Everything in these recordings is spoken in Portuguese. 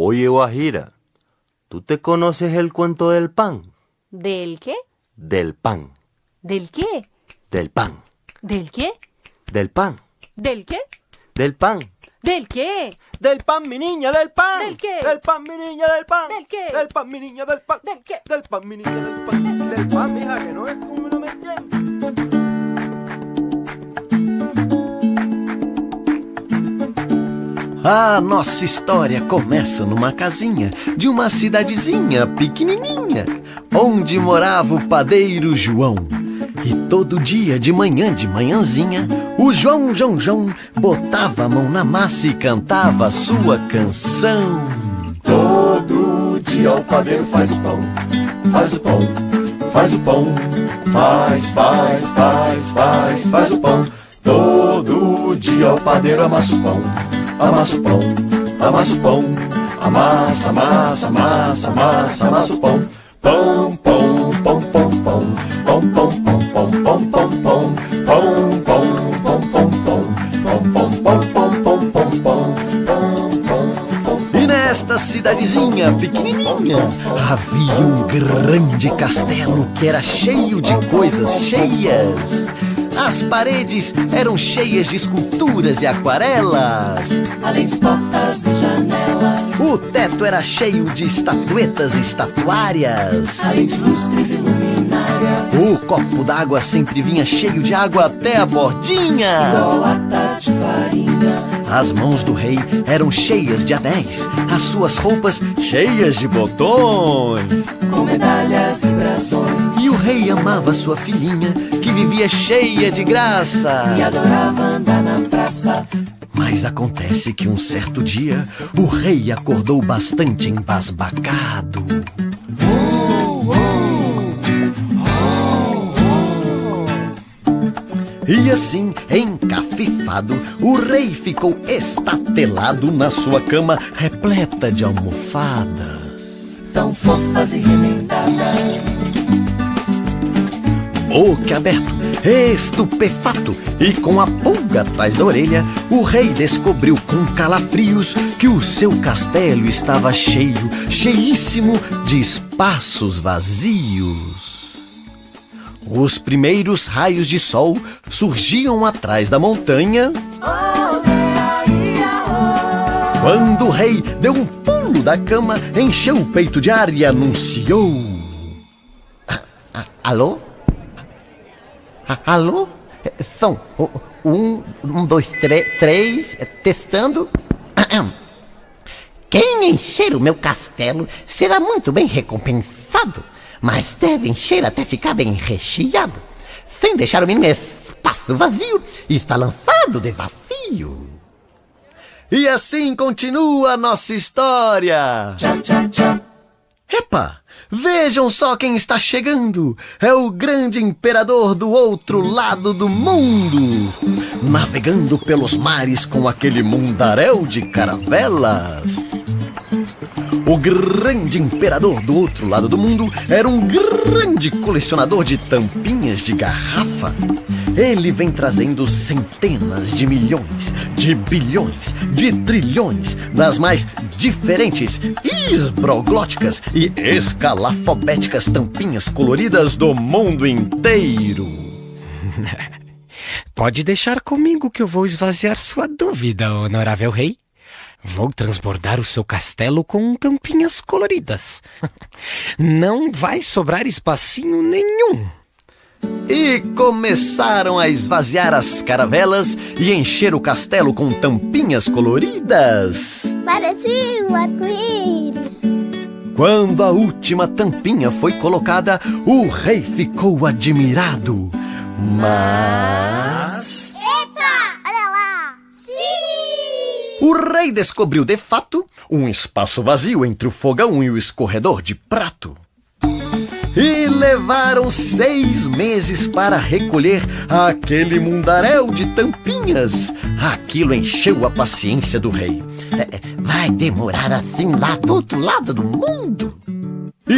Oye, Guajira, ¿tú te conoces el cuento del pan? ¿Del qué? Del pan. ¿Del qué? Del pan. ¿Del qué? Del pan. ¿Del qué? Del pan. ¿Del qué? Del pan, mi niña, del pan. ¿Del qué? Del pan, mi niña, del pan. ¿Del qué? Del pan, mi niña, del pan. ¿Del qué? Del pan, mi niña, del pan. Del pan, mija, que no es como no me entiendes. A nossa história começa numa casinha de uma cidadezinha pequenininha, onde morava o padeiro João. E todo dia de manhãzinha, o João botava a mão na massa e cantava a sua canção. Todo dia o padeiro faz o pão, faz o pão, faz o pão, faz o pão. Todo dia o padeiro amassa o pão, amassa o pão, amassa o pão, amassa o pão. Pão, pão, pão, pão, pão, pão, pão, pão, pão, pão, pão, pão, pão, pão, pão, pão, pão, pão. E nesta cidadezinha pequenininha havia um grande castelo que era cheio de coisas cheias. As paredes eram cheias de esculturas e aquarelas. Além de portas e janelas. O teto era cheio de estatuetas e estatuárias. Além de lustres e luminárias. O copo d'água sempre vinha cheio de água até a bordinha. Igual a lata de farinha. As mãos do rei eram cheias de anéis, as suas roupas cheias de botões. Com medalhas e brasões. E o rei amava sua filhinha, que vivia cheia de graça. E adorava andar na praça. Mas acontece que um certo dia, o rei acordou bastante embasbacado. E assim, encafifado, o rei ficou estatelado na sua cama repleta de almofadas. Tão fofas e remendadas. Boca aberto, estupefato e com a pulga atrás da orelha, o rei descobriu com calafrios que o seu castelo estava cheíssimo de espaços vazios. Os primeiros raios de sol surgiam atrás da montanha, quando o rei deu um pulo da cama, encheu o peito de ar e anunciou: Alô? Alô? Som. 1, 2, 3, testando. Quem encher o meu castelo será muito bem recompensado, mas deve encher até ficar bem recheado, sem deixar o mínimo espaço vazio. E está lançado o desafio. E assim continua a nossa história. Tchau, tchau, tchau. Epa! Vejam só quem está chegando! É o grande imperador do outro lado do mundo, navegando pelos mares com aquele mundaréu de caravelas. O grande imperador do outro lado do mundo era um grande colecionador de tampinhas de garrafa. Ele vem trazendo centenas de milhões, de bilhões, de trilhões das mais diferentes, esbroglóticas e escalafobéticas tampinhas coloridas do mundo inteiro. Pode deixar comigo que eu vou esvaziar sua dúvida, honorável rei. Vou transbordar o seu castelo com tampinhas coloridas. Não vai sobrar espacinho nenhum. E começaram a esvaziar as caravelas e encher o castelo com tampinhas coloridas. Parecia um arco-íris. Quando a última tampinha foi colocada, o rei ficou admirado. Mas... Epa! Olha lá! Sim! O rei descobriu de fato um espaço vazio entre o fogão e o escorredor de prato. E levaram 6 meses para recolher aquele mundaréu de tampinhas. Aquilo encheu a paciência do rei. Vai demorar assim lá do outro lado do mundo. E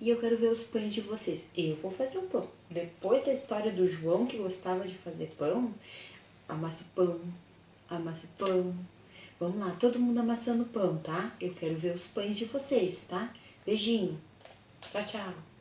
E eu quero ver os pães de vocês. Eu vou fazer o pão. Depois da história do João, que gostava de fazer pão, amasse pão, amasse pão. Vamos lá, todo mundo amassando pão, tá? Eu quero ver os pães de vocês, tá? Beijinho. Tchau, tchau.